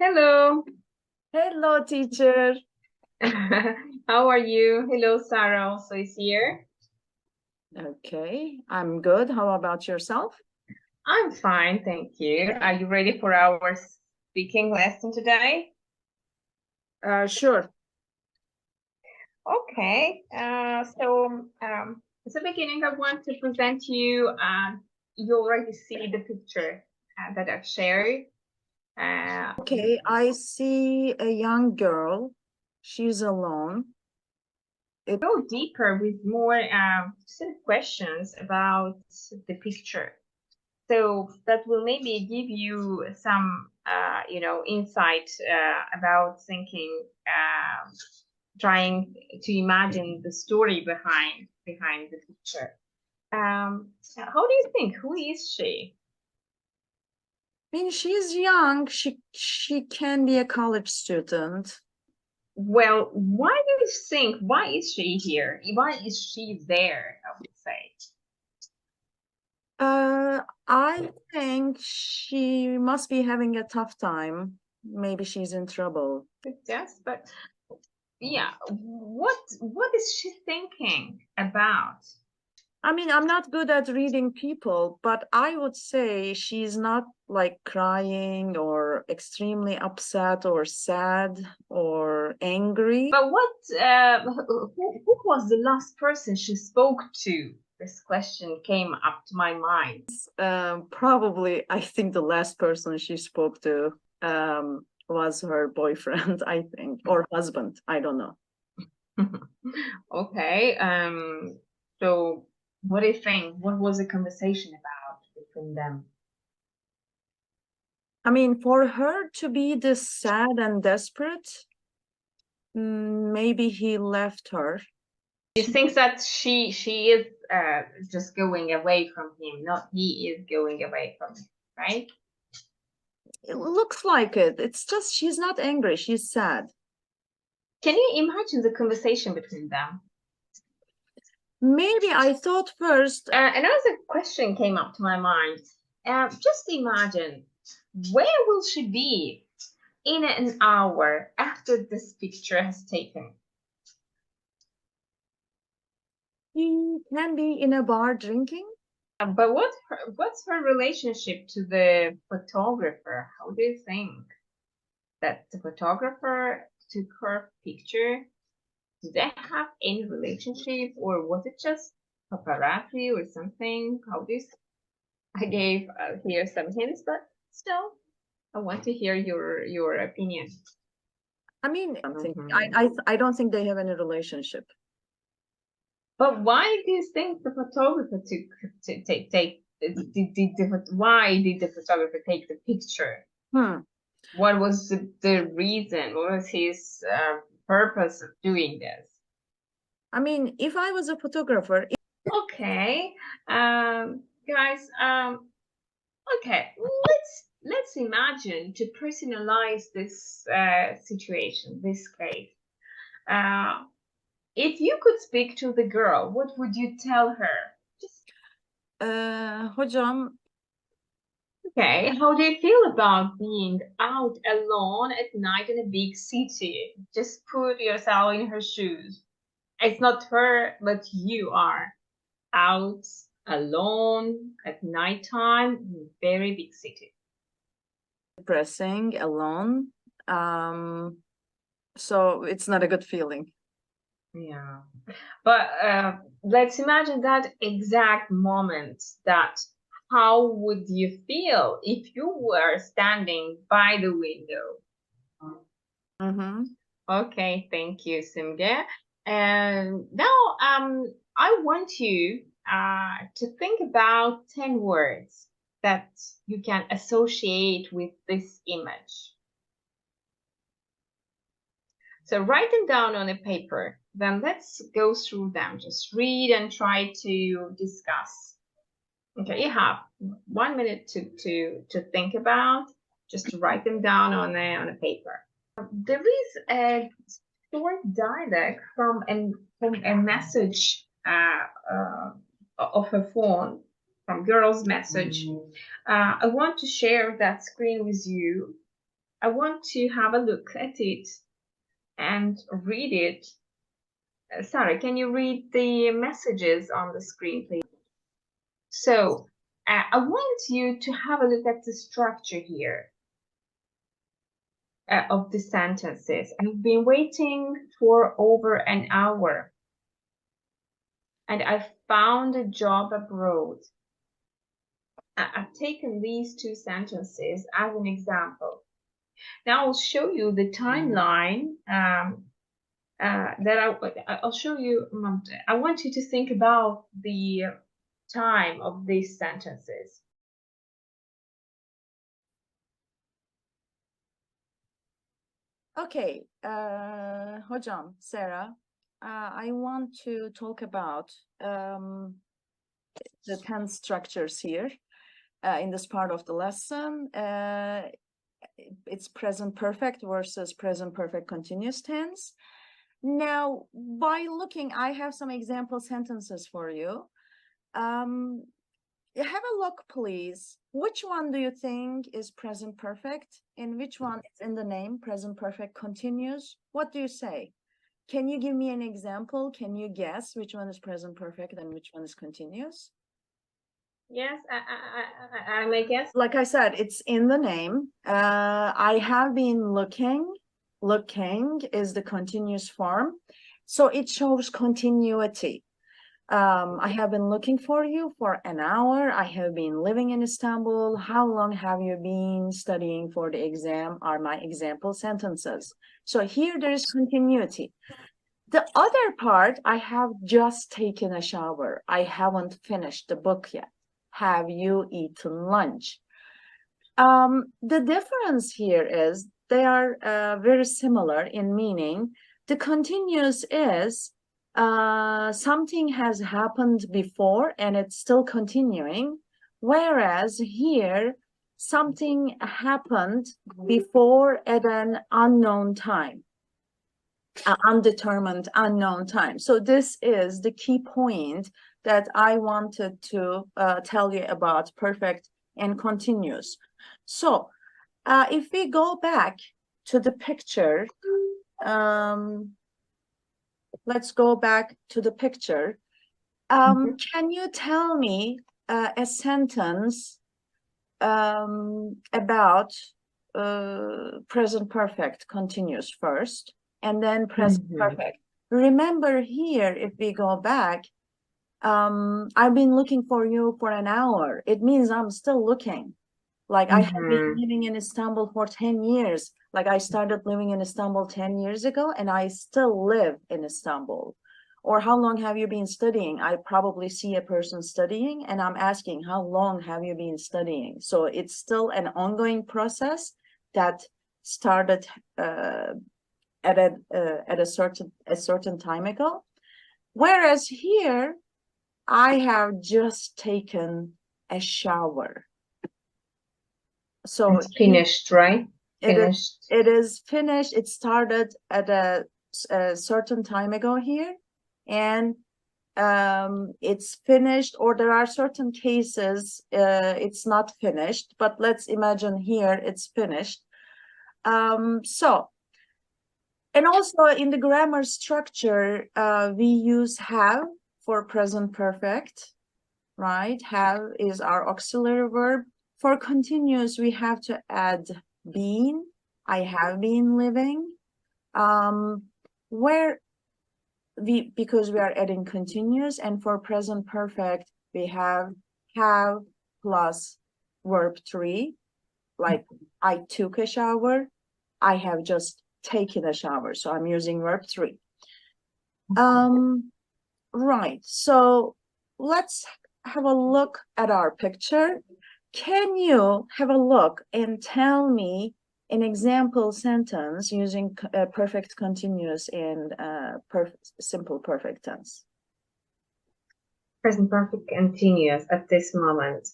Hello. Hello, teacher. How are you? Hello, Sarah also is here. Okay, I'm good. How about yourself? I'm fine, thank you. Are you ready for our speaking lesson today? Sure. Okay. As a beginning, I want to present you. You already see the picture that I've shared. Uh, Okay, I see a young girl. She's alone. Go deeper with more sort of questions about the picture. So that will maybe give you some, insight about thinking, trying to imagine the story behind the picture. How do you think? Who is she? I mean, she's young. She can be a college student. Well, why do you think? Why is she here? Why is she there? I would say. I think she must be having a tough time. Maybe she's in trouble. Yes, but yeah, what is she thinking about? I mean, I'm not good at reading people, but I would say she's not like crying or extremely upset or sad or angry. But who was the last person she spoke to? This question came up to my mind. Probably, I think the last person she spoke to was her boyfriend, I think, or husband. I don't know. Okay. So what do you think? What was the conversation about between them? I mean, for her to be this sad and desperate, maybe he left her. You think that she is just going away from him, not he is going away from him, right? It looks like it. It's just she's not angry, she's sad. Can you imagine the conversation between them? Maybe I thought first, Another question came up to my mind. Just imagine, where will she be in an hour after this picture has taken? he can be in a bar drinking. But what's her relationship to the photographer? How do you think that the photographer took her picture? Did they have any relationship, or was it just paparazzi or something? How do you? I gave here some hints, but still, I want to hear your opinion. I mean, something. Mhm. I don't think they have any relationship. But why do you think the photographer took to take why did the photographer take the picture? Hmm. What was the reason? What was his purpose of doing this? I mean, if I was a photographer, Okay, guys. Okay, let's imagine to personalize this situation, this case. Uh, if you could speak to the girl, what would you tell her? Just hocam, okay. How do you feel about being out alone at night in a big city? Just put yourself in her shoes. It's not her, but you are out alone at nighttime in a very big city. depressing, alone. Um, so it's not a good feeling. Yeah. But let's imagine that exact moment that how would you feel if you were standing by the window? Mm-hmm. Okay, thank you, Simge. And now I want you to think about 10 words that you can associate with this image. So write them down on a paper. Then let's go through them. Just read and try to discuss. Okay, you have 1 minute to think about. Just to write them down on a paper. There is a short dialogue from a message of a phone from girl's message. I want to share that screen with you. I want to have a look at it and read it. Sarah, can you read the messages on the screen, please? So I want you to have a look at the structure here of the sentences. I've been waiting for over an hour and I found a job abroad. I've taken these two sentences as an example. Now I'll show you the timeline I'll show you. I want you to think about the time of these sentences. Okay, hocam, Sarah, I want to talk about the tense structures here in this part of the lesson. It's present perfect versus present perfect continuous tense. Now, by looking, I have some example sentences for you. Have a look, please. Which one do you think is present perfect? And which one is in the name, present perfect continuous? What do you say? Can you give me an example? Can you guess which one is present perfect and which one is continuous? Yes, I may guess. Like I said, it's in the name. I have been looking. Looking is the continuous form. So it shows continuity. I have been looking for you for an hour. I have been living in Istanbul. How long have you been studying for the exam are my example sentences. So here there is continuity. The other part, I have just taken a shower. I haven't finished the book yet. Have you eaten lunch? The difference here is they are very similar in meaning. The continuous is something has happened before and it's still continuing, whereas here something happened before at an unknown time, undetermined, unknown time. So this is the key point that I wanted to tell you about perfect and continuous. So if we go back to the picture, let's go back to the picture. Can you tell me a sentence about present perfect continuous first, and then present perfect? Remember here, if we go back, I've been looking for you for an hour. It means I'm still looking. Like I have been living in Istanbul for 10 years. Like I started living in Istanbul 10 years ago and I still live in Istanbul. Or how long have you been studying? I probably see a person studying and I'm asking, how long have you been studying? So it's still an ongoing process that started at a certain time ago. Whereas here, I have just taken a shower. So it's finished, right? Finished. It is finished. It started at a certain time ago here, and it's finished, or there are certain cases it's not finished, but let's imagine here it's finished. So, and also in the grammar structure, we use have for present perfect, right? Have is our auxiliary verb. For continuous, we have to add been. I have been living. Because we are adding continuous, and for present perfect, we have plus verb 3. Like I took a shower. I have just taken a shower. So I'm using verb 3. Right. So let's have a look at our picture. Can you have a look and tell me an example sentence using perfect continuous and simple perfect tense? Present perfect continuous at this moment.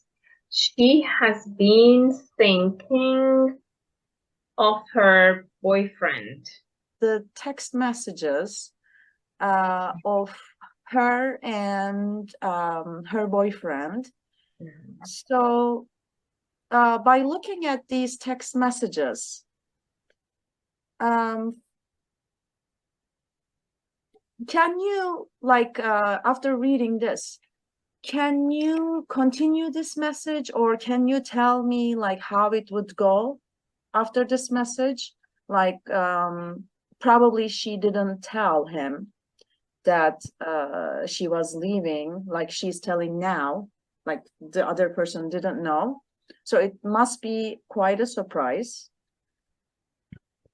She has been thinking of her boyfriend. The text messages of her and her boyfriend. So by looking at these text messages, Um, can you like after reading this, can you continue this message, or can you tell me like how it would go after this message? Like probably she didn't tell him that she was leaving, like she's telling now, like the other person didn't know. So it must be quite a surprise.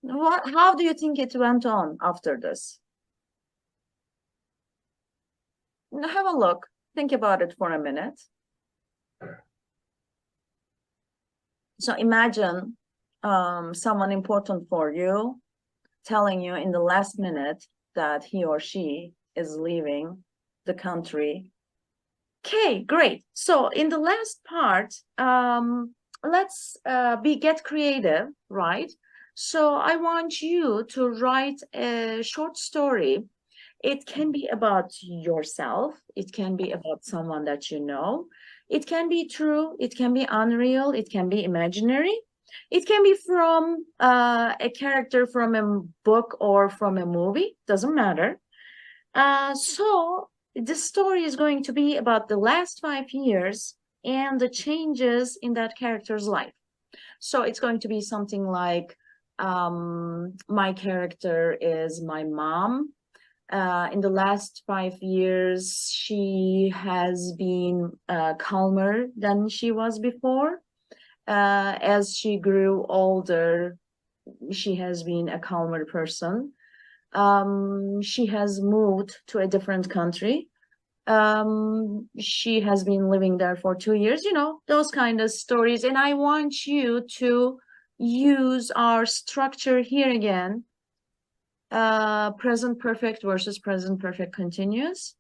How do you think it went on after this? Have a look. Think about it for a minute. So imagine someone important for you telling you in the last minute that he or she is leaving the country. Okay, great. So in the last part, let's get creative, right? So I want you to write a short story. It can be about yourself. It can be about someone that you know. It can be true. It can be unreal. It can be imaginary. It can be from a character from a book or from a movie. Doesn't matter. So this story is going to be about the last 5 years and the changes in that character's life. So it's going to be something like my character is my mom. In the last 5 years, she has been calmer than she was before. As she grew older, she has been a calmer person. She has moved to a different country. She has been living there for 2 years, those kind of stories. And I want you to use our structure here again, present perfect versus present perfect continuous.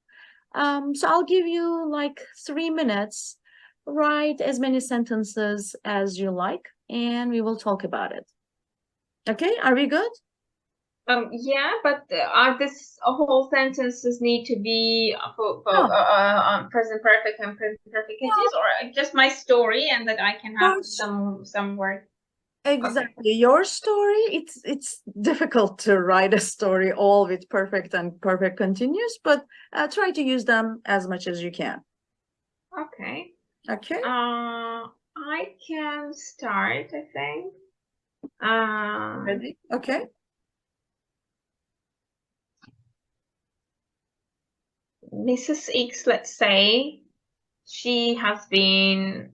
So I'll give you like 3 minutes, write as many sentences as you like, and we will talk about it. Okay, are we good? Yeah, but are this whole sentences need to be for No, present perfect and present perfect no, continuous, or just my story and that I can have yours, some word? Okay. exactly. Your story, it's difficult to write a story all with perfect and perfect continuous, but try to use them as much as you can. Okay. Okay, I can start, I think. ready? Okay. Mrs. X, let's say, she has been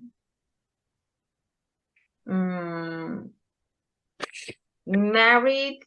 married